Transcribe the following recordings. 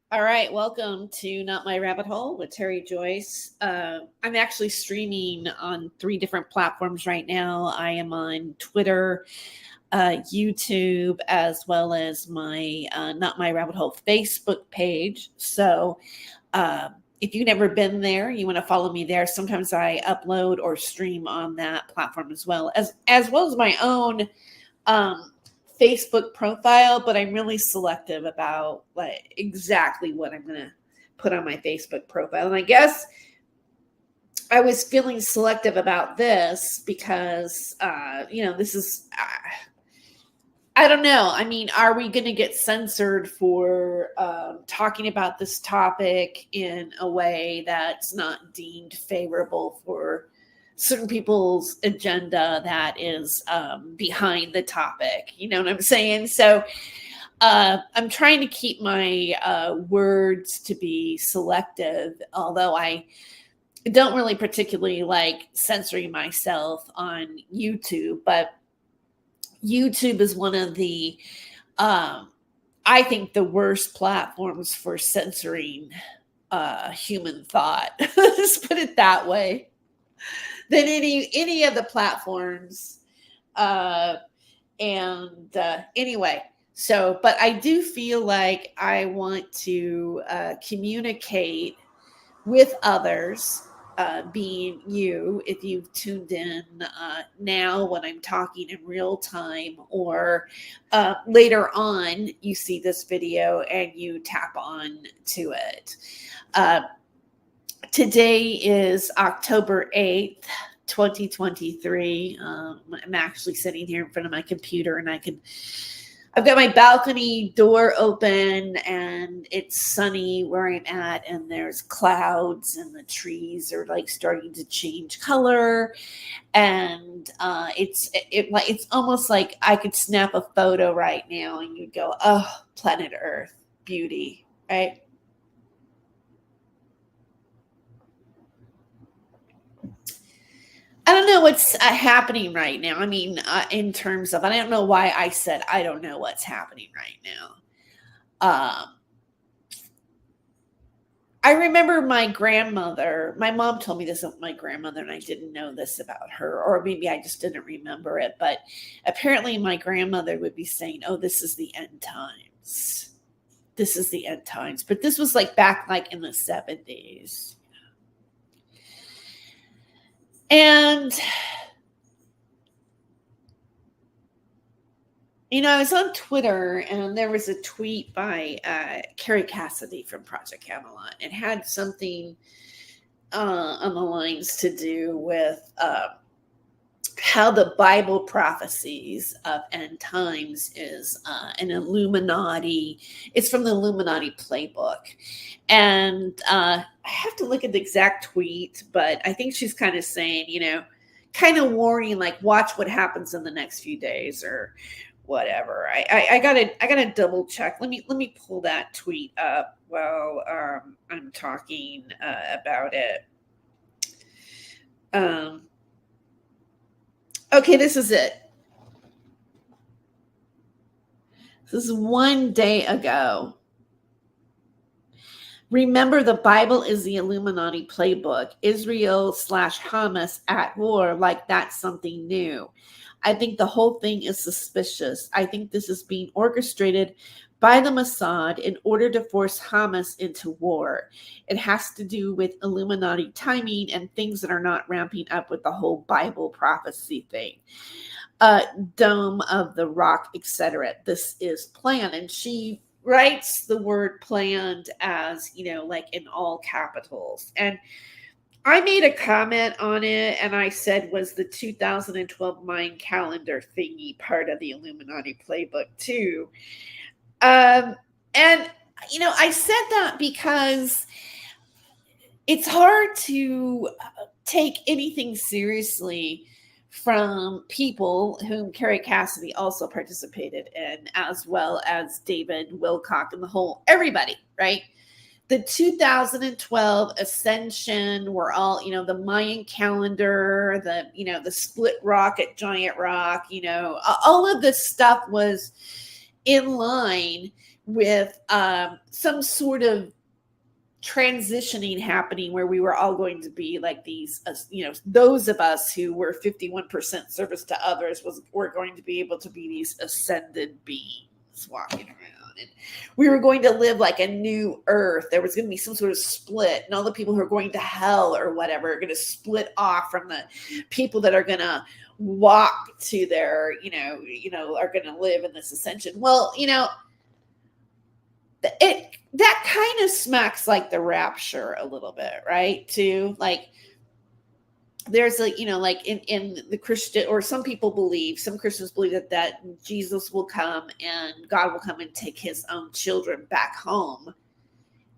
All right, welcome to Not My Rabbit Hole with Terry Joyce. I'm actually streaming on 3 different platforms right now. I am on Twitter, YouTube, as well as my Not My Rabbit Hole Facebook page. So uh, if you've never been there, you want to follow me there. Sometimes I upload or stream on that platform as well as my own um, Facebook profile, but I'm really selective about like exactly what I'm going to put on my Facebook profile. And I guess I was feeling selective about this because, this is, I don't know. I mean, are we going to get censored for talking about this topic in a way that's not deemed favorable for certain people's agenda that is behind the topic? You know what I'm saying? So I'm trying to keep my words to be selective, although I don't really particularly like censoring myself on YouTube, but YouTube is one of the, um, I think, the worst platforms for censoring human thought. Let's put it that way. Than any of the platforms. Uh, and anyway, so but I do feel like I want to communicate with others, being you, if you've tuned in now when I'm talking in real time, or later on you see this video and you tap on to it. Uh, Today is October 8th. 2023. I'm actually sitting here in front of my computer and I've got my balcony door open and it's sunny where I'm at, and there's clouds and the trees are like starting to change color, and it's almost like I could snap a photo right now and you'd go, oh, planet Earth, beauty, right? I don't know what's happening right now. I mean, in terms of, I don't know why I said I don't know what's happening right now. Um, I remember my grandmother, my mom told me this about my grandmother, and I didn't know this about her, or maybe I just didn't remember it. But apparently, my grandmother would be saying, oh, this is the end times. This is the end times. But this was like back like in the 70s. And I was on Twitter and there was a tweet by Carrie Cassidy from Project Camelot. It had something on the lines to do with how the Bible prophecies of end times is an Illuminati. It's from the Illuminati playbook. And I have to look at the exact tweet, but I think she's kind of saying, kind of warning, like, watch what happens in the next few days or whatever. I gotta double check. Let me pull that tweet up while I'm talking about it. Okay, this is it. This is one day ago. Remember, the Bible is the Illuminati playbook. Israel/Hamas at war, like that's something new. I think the whole thing is suspicious. I think this is being orchestrated by the Mossad in order to force Hamas into war. It has to do with Illuminati timing and things that are not ramping up with the whole Bible prophecy thing. Dome of the Rock, etc. This is planned. And she writes the word planned as, like in all capitals. And I made a comment on it and I said, was the 2012 Mayan calendar thingy part of the Illuminati playbook too? And, I said that because it's hard to take anything seriously from people whom Carrie Cassidy also participated in, as well as David Wilcock and everybody, right? The 2012 ascension were all, the Mayan calendar, the split rock at Giant Rock, all of this stuff was in line with some sort of transitioning happening where we were all going to be like these, those of us who were 51% service to others were going to be able to be these ascended beings walking around, and we were going to live like a new earth. There was going to be some sort of split, and all the people who are going to hell or whatever are going to split off from the people that are going to walk to their, are going to live in this ascension. Well, that kind of smacks like the rapture a little bit, right? Too, like there's like in the Christian, or some Christians believe that Jesus will come and God will come and take his own children back home,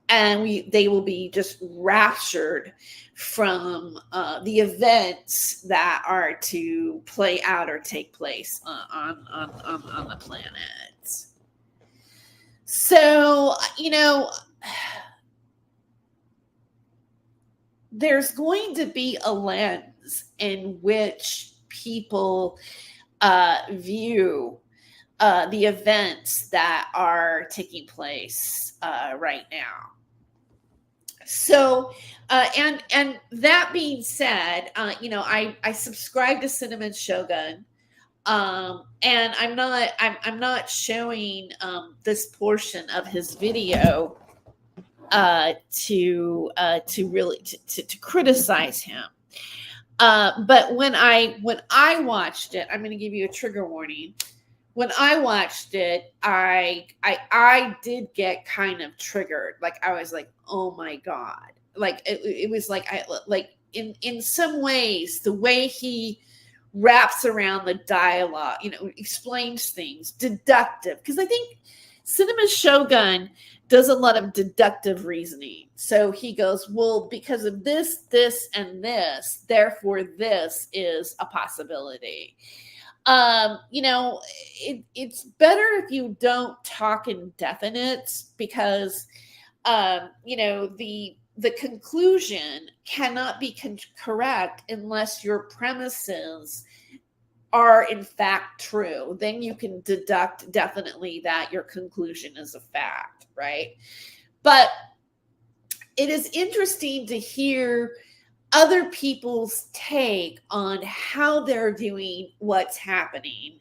and they will be just raptured from the events that are to play out or take place on the planet. So, there's going to be a lens in which people view the events that are taking place right now. So, and that being said, I subscribe to Cinnamon Shogun. And I'm not showing this portion of his video to really criticize him. But when I watched it, I'm going to give you a trigger warning. When I watched it, I did get kind of triggered. Like I was like, oh my God. Like it was like in some ways the way he wraps around the dialogue, explains things, deductive. Because I think Cinema Shogun does a lot of deductive reasoning. So he goes, well, because of this, and this, therefore this is a possibility. It's better if you don't talk in definites, because, the conclusion cannot be correct unless your premises are in fact true. Then you can deduct definitely that your conclusion is a fact, right? But it is interesting to hear other people's take on how they're viewing what's happening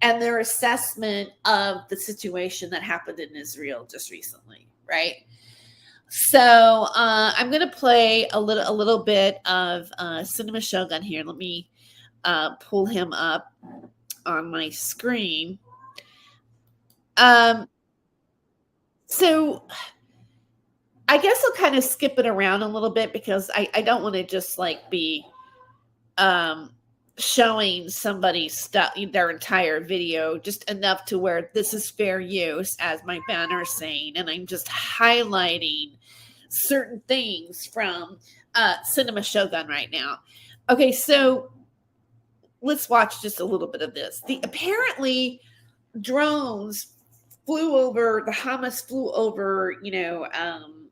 and their assessment of the situation that happened in Israel just recently, right? So I'm going to play a little bit of Cinema Shogun here. Let me pull him up on my screen. So I guess I'll kind of skip it around a little bit, because I don't want to just like be showing somebody's stuff, their entire video, just enough to where this is fair use, as my banner is saying, and I'm just highlighting certain things from Cinema Shogun right now. Okay, so let's watch just a little bit of this. Apparently drones flew over, the Hamas flew over,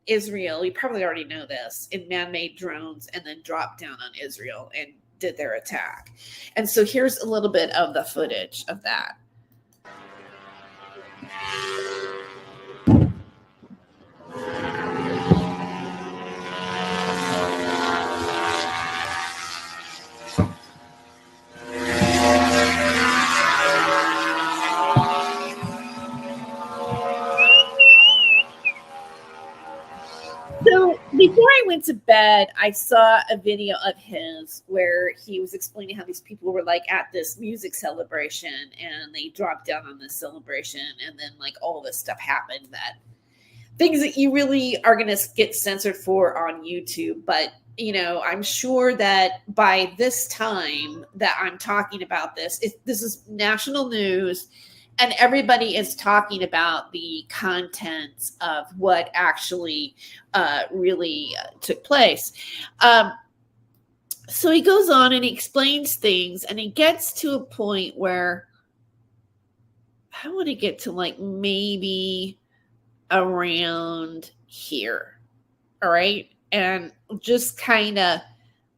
Israel. You probably already know this, in man-made drones, and then dropped down on Israel and did their attack. And so here's a little bit of the footage of that. So before I went to bed, I saw a video of his where he was explaining how these people were like at this music celebration, and they dropped down on this celebration, and then like all this stuff happened, that things that you really are going to get censored for on YouTube. But I'm sure that by this time that I'm talking about this, this is national news, and everybody is talking about the contents of what actually really took place. So he goes on and he explains things, and he gets to a point where I want to get to like maybe around here. All right. And just kind of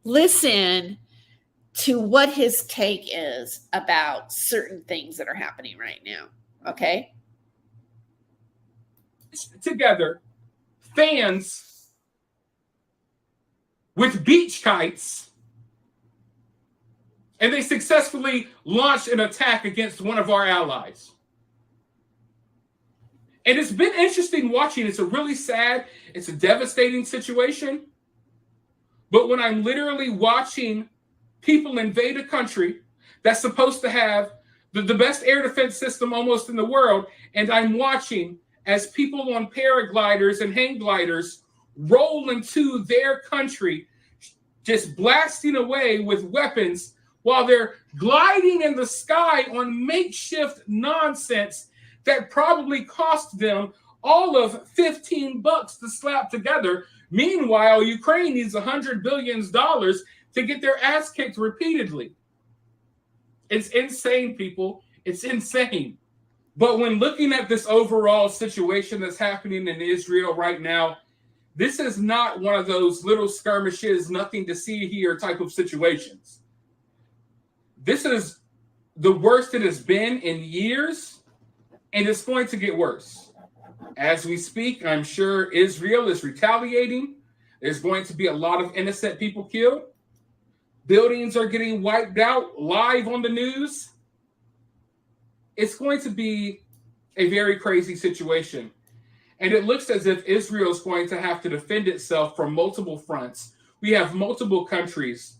listen to what his take is about certain things that are happening right now. Okay. together fans with beach kites, and they successfully launched an attack against one of our allies. And it's been interesting watching. It's a really sad, it's a devastating situation. But when I'm literally watching people invade a country that's supposed to have the best air defense system almost in the world, and I'm watching as people on paragliders and hang gliders roll into their country, just blasting away with weapons while they're gliding in the sky on makeshift nonsense that probably cost them all of $15 to slap together. Meanwhile, Ukraine needs $100 billion to get their ass kicked repeatedly. It's insane, people. It's insane. But when looking at this overall situation that's happening in Israel right now, this is not one of those little skirmishes, nothing to see here type of situations. This is the worst it has been in years, and it's going to get worse. As we speak, I'm sure Israel is retaliating. There's going to be a lot of innocent people killed. Buildings are getting wiped out live on the news. It's going to be a very crazy situation. And it looks as if Israel is going to have to defend itself from multiple fronts. We have multiple countries,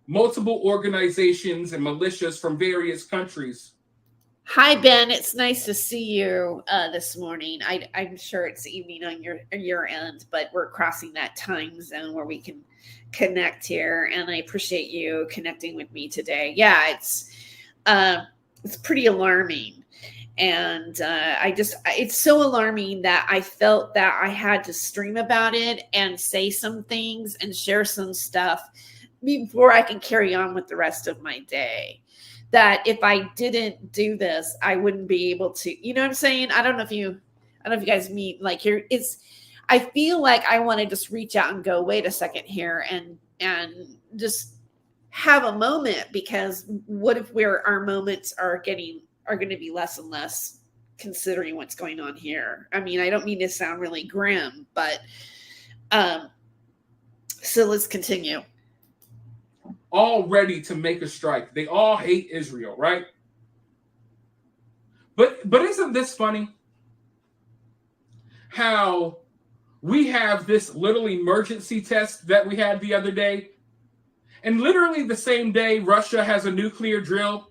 multiple organizations and militias from various countries. Hi, Ben. It's nice to see you this morning. I'm sure it's evening on your end, but we're crossing that time zone where we can connect here, and I appreciate you connecting with me today. Yeah, it's pretty alarming, and it's so alarming that I felt that I had to stream about it and say some things and share some stuff before I can carry on with the rest of my day. That if I didn't do this, I wouldn't be able to, you know what I'm saying? I don't know if you guys meet like here. I feel like I want to just reach out and go, wait a second here and just have a moment, because what if our moments are going to be less and less considering what's going on here? I mean, I don't mean to sound really grim, but so let's continue. All ready to make a strike. They all hate Israel, right? But isn't this funny? How we have this little emergency test that we had the other day, and literally the same day Russia has a nuclear drill,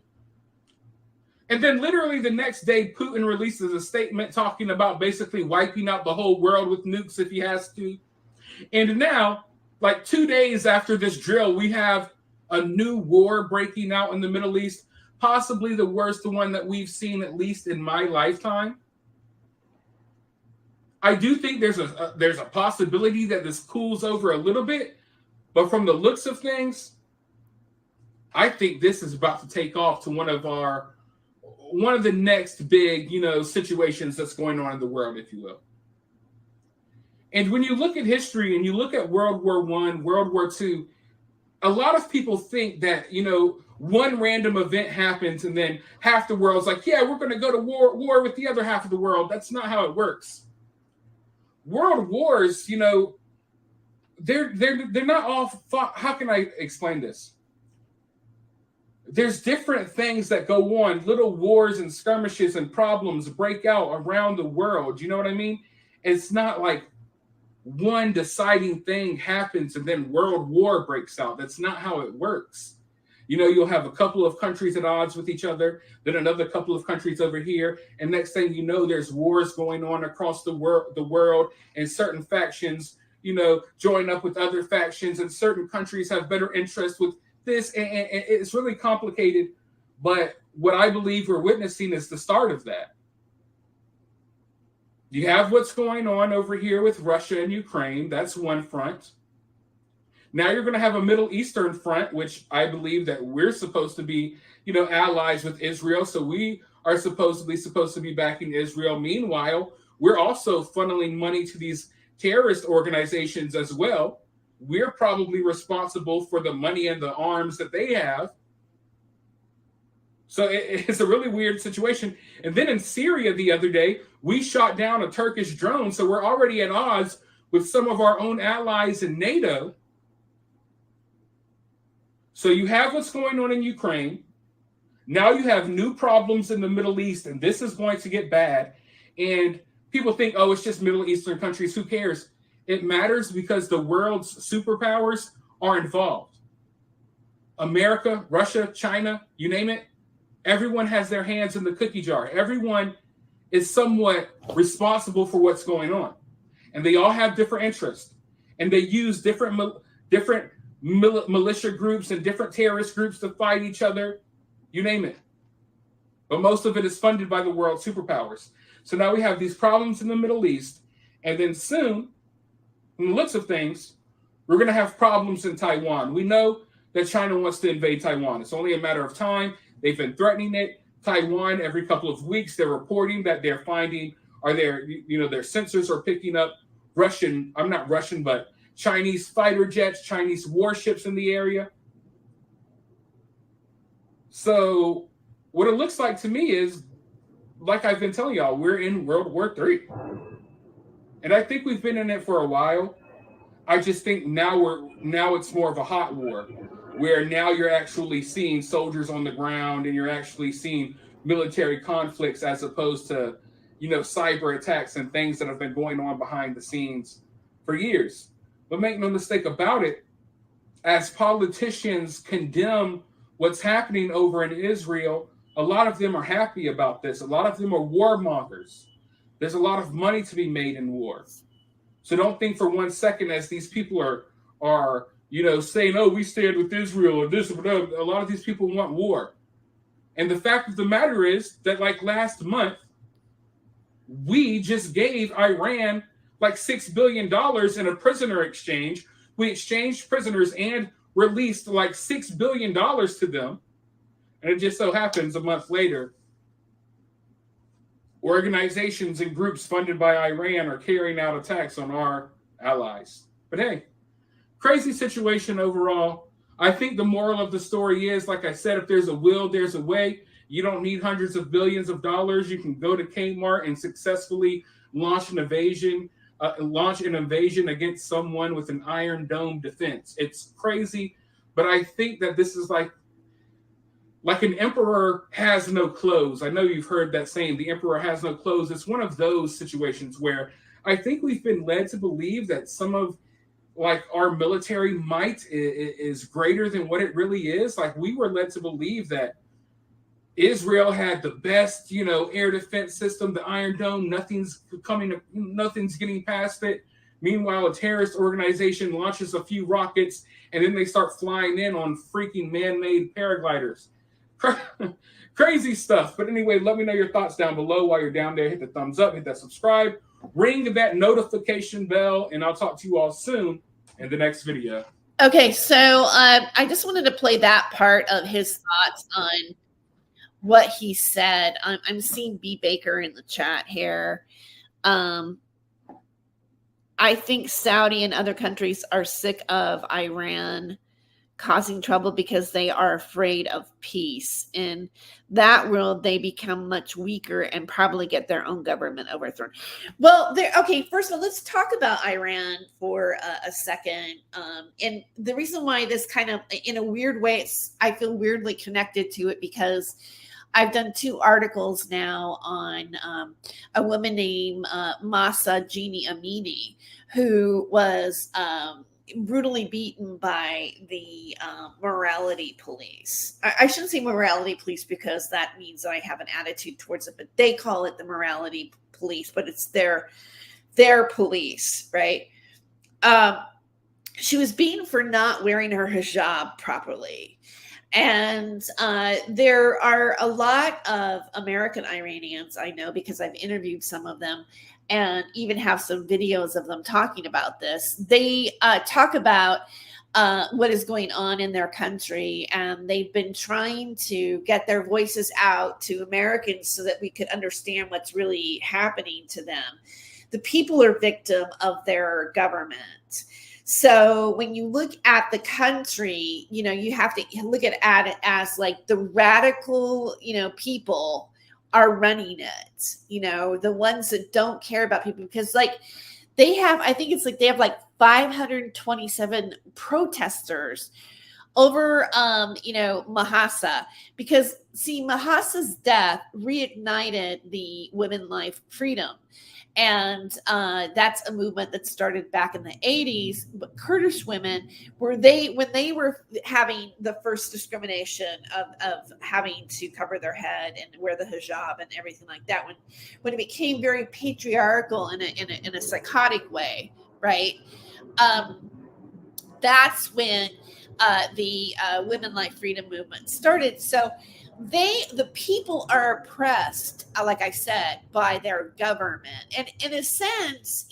and then literally the next day Putin releases a statement talking about basically wiping out the whole world with nukes if he has to. And now, like 2 days after this drill, we have a new war breaking out in the Middle East, possibly the worst one that we've seen, at least in my lifetime. I do think there's a possibility that this cools over a little bit, but from the looks of things, I think this is about to take off to one of the next big, situations that's going on in the world, if you will. And when you look at history and you look at World War I, World War II, a lot of people think that, one random event happens and then half the world's like, yeah, we're going to go to war with the other half of the world. That's not how it works. World wars, they're not all fought. How can I explain this? There's different things that go on. Little wars and skirmishes and problems break out around the world. You know what I mean? It's not like one deciding thing happens and then world war breaks out. That's not how it works. You'll have a couple of countries at odds with each other, then another couple of countries over here, and next thing you know, there's wars going on across the world, and certain factions, join up with other factions, and certain countries have better interest with this, and it's really complicated. But what I believe we're witnessing is the start of that. You have what's going on over here with Russia and Ukraine. That's one front. Now you're going to have a Middle Eastern front, which I believe that we're supposed to be, allies with Israel. So we are supposed to be backing Israel. Meanwhile, we're also funneling money to these terrorist organizations as well. We're probably responsible for the money and the arms that they have. So it's a really weird situation. And then in Syria the other day, we shot down a Turkish drone. So we're already at odds with some of our own allies in NATO. So you have what's going on in Ukraine. Now you have new problems in the Middle East, and this is going to get bad. And people think, oh, it's just Middle Eastern countries. Who cares? It matters because the world's superpowers are involved. America, Russia, China, you name it. Everyone has their hands in the cookie jar. Everyone is somewhat responsible for what's going on. And they all have different interests. And they use different militia groups and different terrorist groups to fight each other. You name it. But most of it is funded by the world superpowers. So now we have these problems in the Middle East. And then soon, from the looks of things, we're going to have problems in Taiwan. We know that China wants to invade Taiwan. It's only a matter of time. They've been threatening it. Taiwan, every couple of weeks, they're reporting that they're finding, their sensors are picking up Chinese fighter jets, Chinese warships in the area. So what it looks like to me is, like I've been telling y'all, we're in World War III. And I think we've been in it for a while. I just think now it's more of a hot war, where now you're actually seeing soldiers on the ground and you're actually seeing military conflicts as opposed to, cyber attacks and things that have been going on behind the scenes for years. But make no mistake about it, as politicians condemn what's happening over in Israel, a lot of them are happy about this. A lot of them are warmongers. There's a lot of money to be made in war. So don't think for 1 second as these people are saying, oh, we stand with Israel or this or whatever. A lot of these people want war. And the fact of the matter is that, like last month, we just gave Iran like $6 billion in a prisoner exchange. We exchanged prisoners and released like $6 billion to them. And it just so happens a month later, organizations and groups funded by Iran are carrying out attacks on our allies. But hey, crazy situation overall. I think the moral of the story is, like I said, if there's a will, there's a way. You don't need hundreds of billions of dollars. You can go to Kmart and successfully launch an invasion against someone with an Iron Dome defense. It's crazy, but I think that this is like an emperor has no clothes. I know you've heard that saying, the emperor has no clothes. It's one of those situations where I think we've been led to believe that some of our military might is greater than what it really is. Like, we were led to believe that Israel had the best, air defense system, the Iron Dome, nothing's getting past it. Meanwhile, a terrorist organization launches a few rockets and then they start flying in on freaking man-made paragliders. Crazy stuff. But anyway, let me know your thoughts down below. While you're down there, hit the thumbs up, hit that subscribe, ring that notification bell, and I'll talk to you all soon in the next video. Okay, so I just wanted to play that part of his thoughts on what he said. I'm seeing B. Baker in the chat here. I think Saudi and other countries are sick of Iran causing trouble because they are afraid of peace. In that world, they become much weaker and probably get their own government overthrown. Well, okay, first of all, let's talk about Iran for a second. And the reason why this kind of, in a weird way, I feel weirdly connected to it because I've done 2 articles now on a woman named Masa Jeannie Amini, who was brutally beaten by the morality police. I shouldn't say morality police because that means I have an attitude towards it, but they call it the morality police, but it's their police, right? She was beaten for not wearing her hijab properly. And there are a lot of American Iranians I know because I've interviewed some of them and even have some videos of them talking about this. They talk about what is going on in their country, and they've been trying to get their voices out to Americans so that we could understand what's really happening to them. The people are victim of their government. So when you look at the country, you have to look at it as like the radical, people are running it, the ones that don't care about people, because like I think it's like they have like 527 protesters over Mahasa, because see, Mahasa's death reignited the women life freedom, and that's a movement that started back in the 80s. But Kurdish women when they were having the first discrimination of having to cover their head and wear the hijab and everything like that, when it became very patriarchal in a psychotic way, right? That's when the women life freedom movement started. So the people are oppressed, like I said, by their government. And in a sense,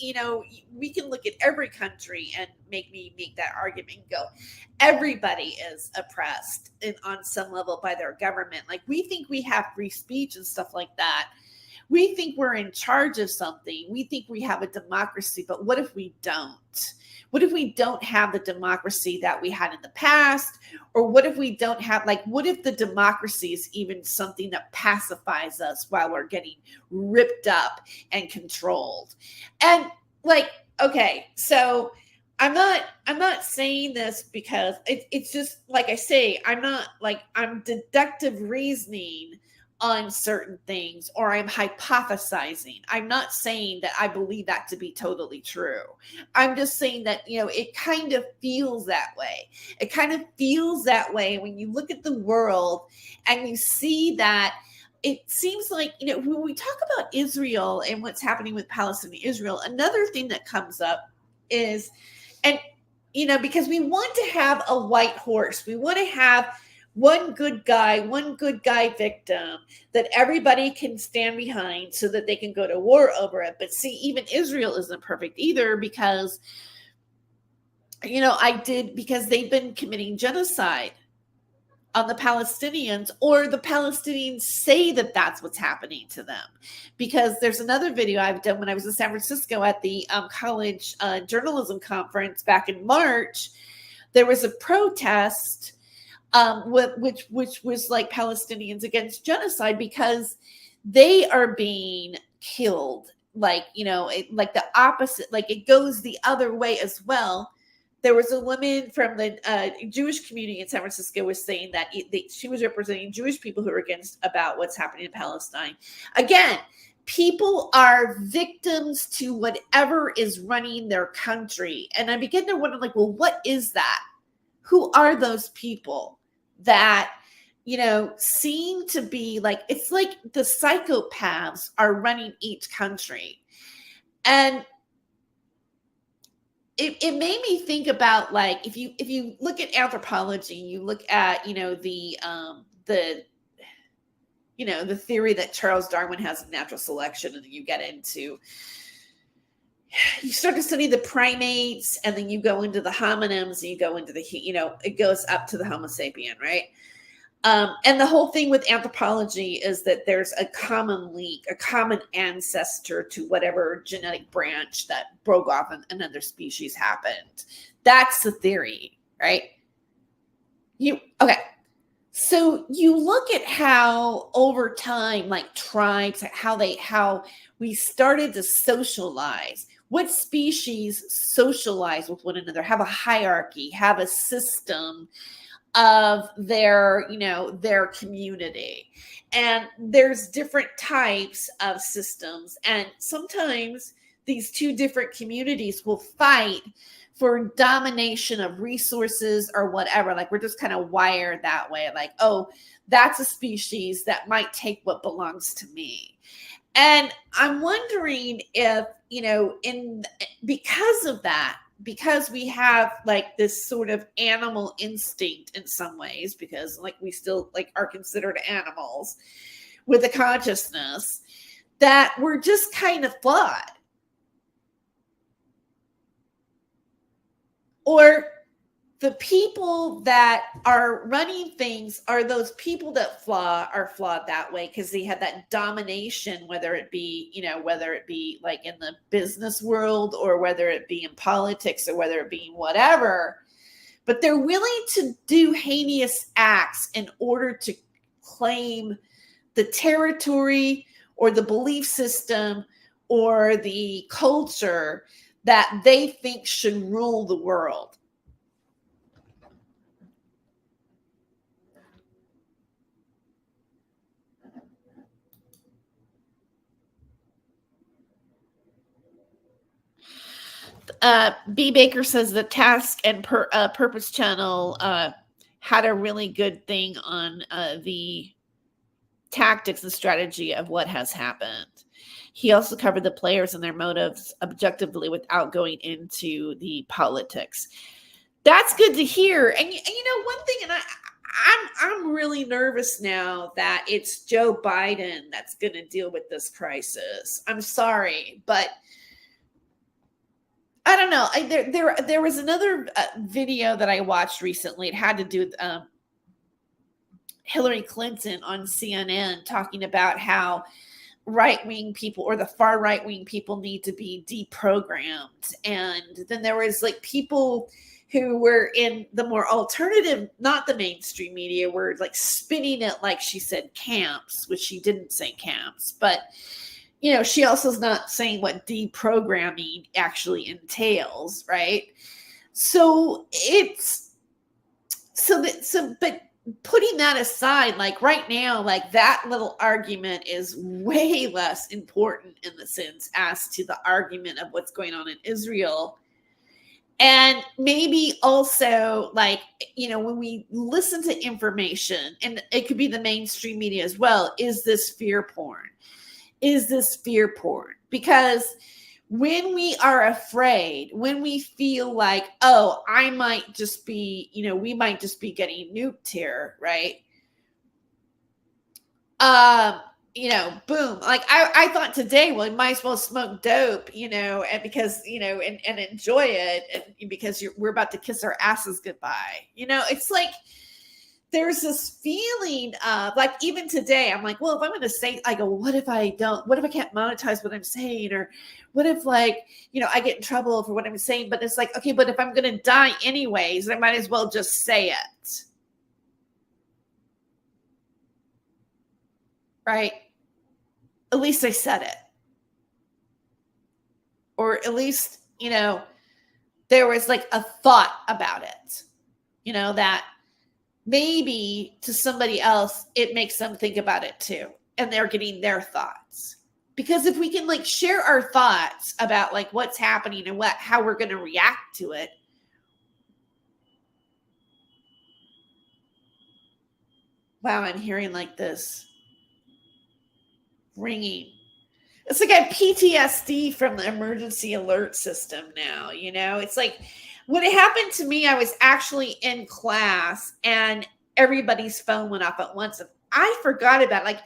we can look at every country and make that argument and go, everybody is oppressed on some level by their government. Like, we think we have free speech and stuff like that. We think we're in charge of something. We think we have a democracy, but what if we don't? What if we don't have the democracy that we had in the past? Or what if we don't have, like, what if the democracy is even something that pacifies us while we're getting ripped up and controlled? And like, okay, so I'm not saying this because it's just like I say, I'm deductive reasoning on certain things, or I'm hypothesizing. I'm not saying that I believe that to be totally true. I'm just saying that, it kind of feels that way. It kind of feels that way when you look at the world and you see that it seems like, when we talk about Israel and what's happening with Palestine and Israel, another thing that comes up is, and, because we want to have a white horse, we want to have one good guy victim that everybody can stand behind so that they can go to war over it. But see, even Israel isn't perfect either, because, because they've been committing genocide on the Palestinians, or the Palestinians say that that's what's happening to them. Because there's another video I've done when I was in San Francisco at the college journalism conference back in March. There was a protest which was like Palestinians against genocide, because they are being killed, like, like the opposite, like it goes the other way as well. There was a woman from the Jewish community in San Francisco was saying that she was representing Jewish people who are about what's happening in Palestine. Again, people are victims to whatever is running their country. And I begin to wonder, like, well, what is that? Who are those people that, seem to be like, it's like the psychopaths are running each country? And it made me think about, like, if you look at anthropology, you look at, the theory that Charles Darwin has of natural selection, and then you get into, you start to study the primates, and then you go into the hominins, and you go into the, it goes up to the Homo sapien, right? And the whole thing with anthropology is that there's a common link, a common ancestor to whatever genetic branch that broke off and another species happened. That's the theory, right? Okay. So you look at how over time, like tribes, how we started to socialize. What species socialize with one another, have a hierarchy, have a system of their community. And there's different types of systems. And sometimes these two different communities will fight for domination of resources or whatever. Like, we're just kind of wired that way. Like, oh, that's a species that might take what belongs to me. And I'm wondering if, because of that, because we have like this sort of animal instinct in some ways, because like we still like are considered animals with a consciousness, that we're just kind of flawed. Or the people that are running things are those people that are flawed that way because they had that domination, whether it be like in the business world or whether it be in politics or whether it be whatever, but they're willing to do heinous acts in order to claim the territory or the belief system or the culture that they think should rule the world. B. Baker says the Task and Purpose channel had a really good thing on the tactics and strategy of what has happened. He also covered the players and their motives objectively without going into the politics. That's good to hear. And one thing, and I'm really nervous now that it's Joe Biden that's going to deal with this crisis. I'm sorry, but I don't know. There was another video that I watched recently. It had to do with Hillary Clinton on CNN talking about how right-wing people or the far right-wing people need to be deprogrammed. And then there was like people who were in the more alternative, not the mainstream media, were like spinning it like she said camps, which she didn't say camps, but she also is not saying what deprogramming actually entails, right? So but putting that aside, like right now, like that little argument is way less important in the sense as to the argument of what's going on in Israel. And maybe also like, when we listen to information, and it could be the mainstream media as well, is this fear porn? Is this fear porn? Because when we are afraid, when we feel like, oh, I might just be, we might just be getting nuked here, right? Boom. Like I thought today, well, you might as well smoke dope, and because, and enjoy it, and because we're about to kiss our asses goodbye. It's like, there's this feeling of like, even today, I'm like, well, if I'm going to say, I go, what if I can't monetize what I'm saying? Or what if like, I get in trouble for what I'm saying, but it's like, okay, but if I'm going to die anyways, I might as well just say it. Right? At least I said it. Or at least, there was like a thought about it, that maybe to somebody else, it makes them think about it too. And they're getting their thoughts. Because if we can like share our thoughts about like what's happening and how we're going to react to it. Wow, I'm hearing like this ringing. It's like I have PTSD from the emergency alert system now, It's like, when it happened to me, I was actually in class and everybody's phone went off at once. And I forgot about it. Like,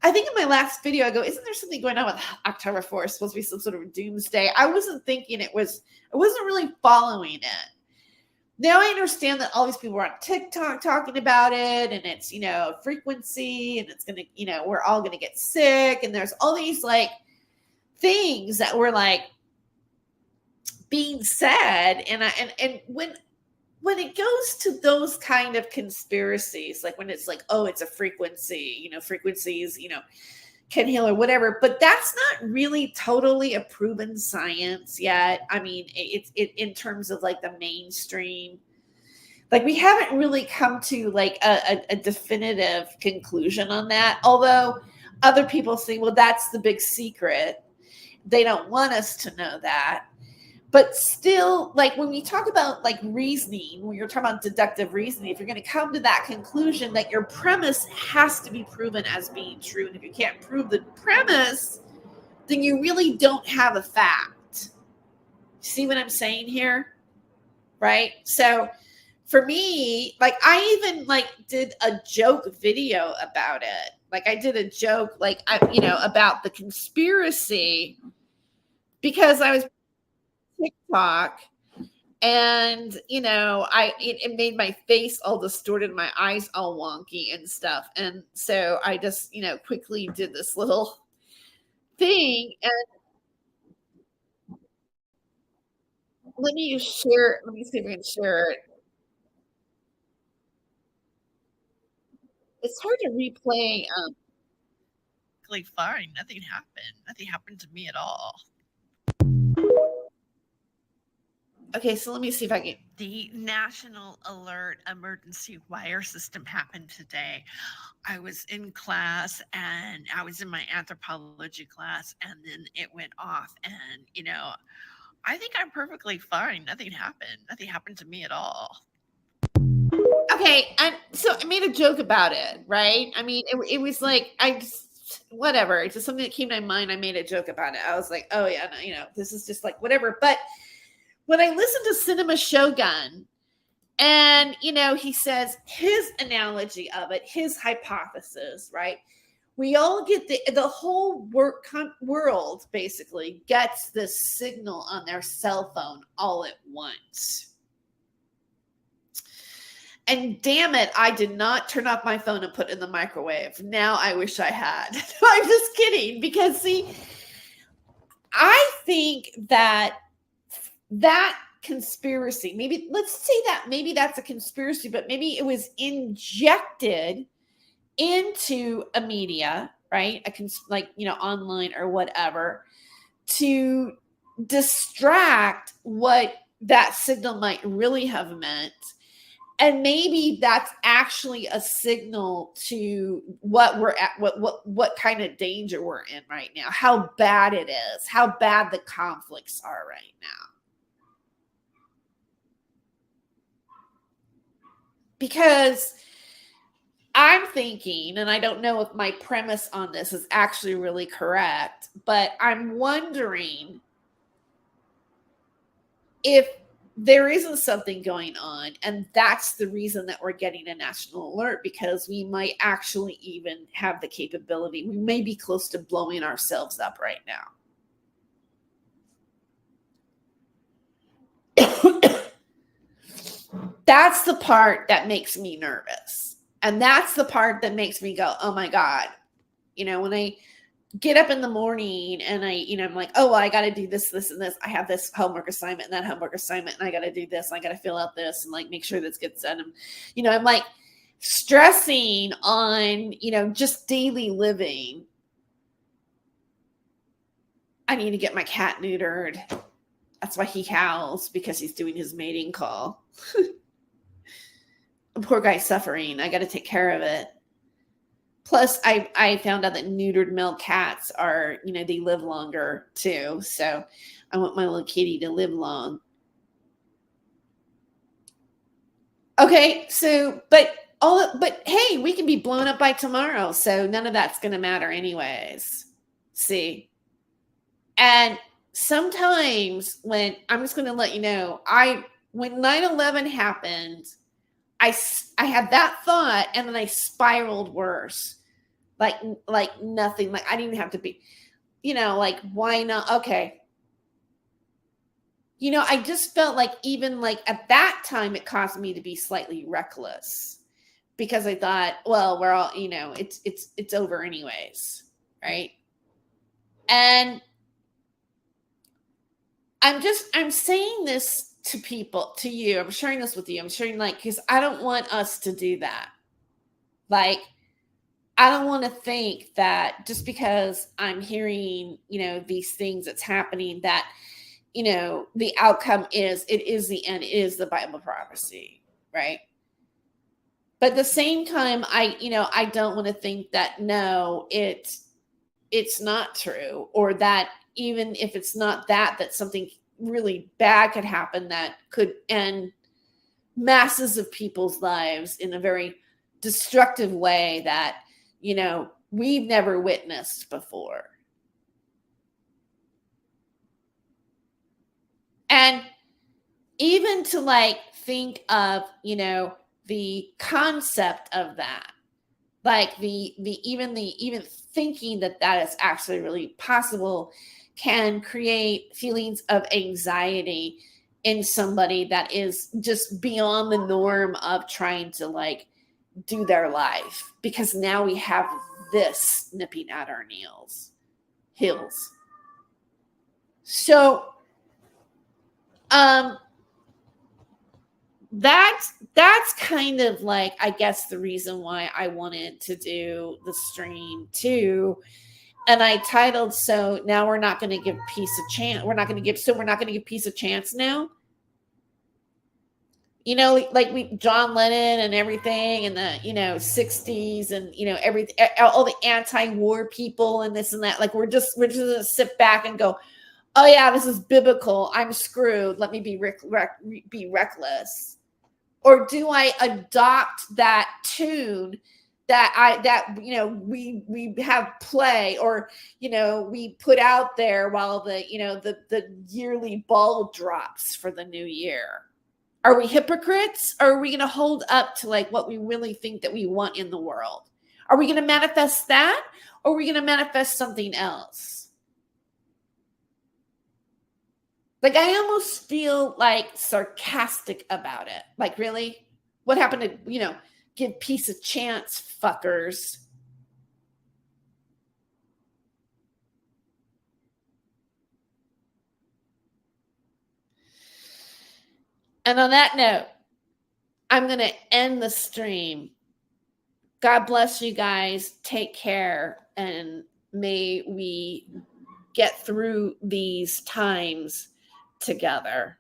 I think in my last video, I go, isn't there something going on with October 4th? It's supposed to be some sort of doomsday. I wasn't thinking I wasn't really following it. Now I understand that all these people are on TikTok talking about it, and it's, frequency, and it's going to, we're all going to get sick. And there's all these like things that were like being said. And when it goes to those kind of conspiracies, like when it's like, oh, it's a frequency, frequencies, can heal or whatever, but that's not really totally a proven science yet. I mean, it's in terms of like the mainstream, like we haven't really come to like a definitive conclusion on that. Although other people say, well, that's the big secret. They don't want us to know that. But still, like when we talk about like reasoning, when you're talking about deductive reasoning, if you're going to come to that conclusion, that your premise has to be proven as being true. And if you can't prove the premise, then you really don't have a fact. See what I'm saying here? Right? So for me, like I even like did a joke video about it. Like I did a joke, like, about the conspiracy because I was TikTok, And it made my face all distorted, my eyes all wonky and stuff. And so I just quickly did this little thing. And let me share, let me see if I can share it. It's hard to replay. Fine. Nothing happened. Nothing happened to me at all. Okay, so let me see if I can. The National Alert Emergency Wire System happened today. I was in class and I was in my anthropology class, and then it went off. And, I think I'm perfectly fine. Nothing happened. Nothing happened to me at all. Okay, and so I made a joke about it, right? I mean, it was like, whatever. It's just something that came to my mind. I made a joke about it. I was like, oh yeah, no, this is just like whatever. But when I listened to Cinema Shogun, and he says his analogy of it, his hypothesis, right? We all get the whole world basically gets this signal on their cell phone all at once. And damn it, I did not turn off my phone and put it in the microwave. Now I wish I had. I'm just kidding, because see, I think that conspiracy, maybe let's say that maybe that's a conspiracy, but maybe it was injected into a media, right? Online or whatever, to distract what that signal might really have meant. And maybe that's actually a signal to what we're at, what kind of danger we're in right now, how bad it is, how bad the conflicts are right now. Because I'm thinking, and I don't know if my premise on this is actually really correct, but I'm wondering if there isn't something going on, and that's the reason that we're getting a national alert, because we might actually even have the capability. We may be close to blowing ourselves up right now. That's the part that makes me nervous. And that's the part that makes me go, oh my God. When I get up in the morning and I'm like, oh, well, I got to do this, this, and this. I have this homework assignment and that homework assignment, and I got to do this. And I got to fill out this and make sure this gets done. And, I'm like stressing on, just daily living. I need to get my cat neutered. That's why he howls, because he's doing his mating call. The poor guy's suffering. I got to take care of it. Plus, I found out that neutered male cats are, they live longer too. So I want my little kitty to live long. Okay, so, but hey, we can be blown up by tomorrow. So none of that's going to matter anyways. See? And sometimes when, I'm just going to let you know, when 9/11 happened, I had that thought, and then I spiraled worse. Like nothing. Like I didn't even have to be, why not? Okay. I just felt like even at that time, it caused me to be slightly reckless, because I thought, well, we're all, it's over anyways. Right. And I'm saying this to people, to you. I'm sharing this with you. I'm sharing because I don't want us to do that. I don't want to think that just because I'm hearing, these things that's happening, that, the outcome is, it is the end, it is the Bible prophecy, right? But at the same time, I don't want to think that, no, it's not true, or that even if it's not that something really bad could happen that could end masses of people's lives in a very destructive way that, we've never witnessed before. And even to think of, the concept of that, even thinking that is actually really possible, can create feelings of anxiety in somebody that is just beyond the norm of trying to like do their life, because now we have this nipping at our heels. So that's kind of like, I guess, the reason why I wanted to do the stream too. And I titled, so now we're not going to give peace a chance. We're not going to give peace a chance now. You know, like John Lennon and everything, and the 60s, and everything, all the anti-war people and this and that. Like we're just gonna sit back and go, oh yeah, this is biblical. I'm screwed. Let me be reckless. Or do I adopt that tune that we have play, or we put out there while the yearly ball drops for the new year? Are we hypocrites, or are we going to hold up to like what we really think that we want in the world? Are we going to manifest that, or are we going to manifest something else? Like, I almost feel like sarcastic about it. Like, really? What happened to, give peace a chance, fuckers? And on that note, I'm going to end the stream. God bless you guys. Take care. And may we get through these times together.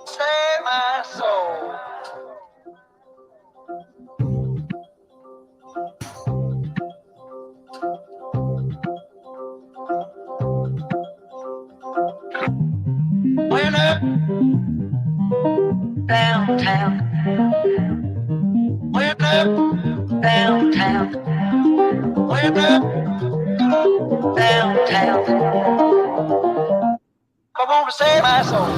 Save my soul. Went up downtown. Went up downtown. Went up downtown. I want to save my soul.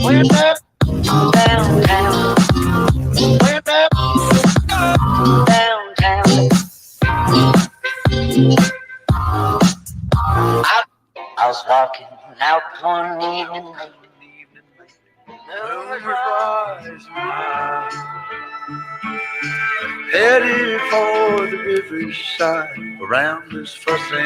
Went up downtown. Went up walking out one evening, headed for the riverside around this fussing.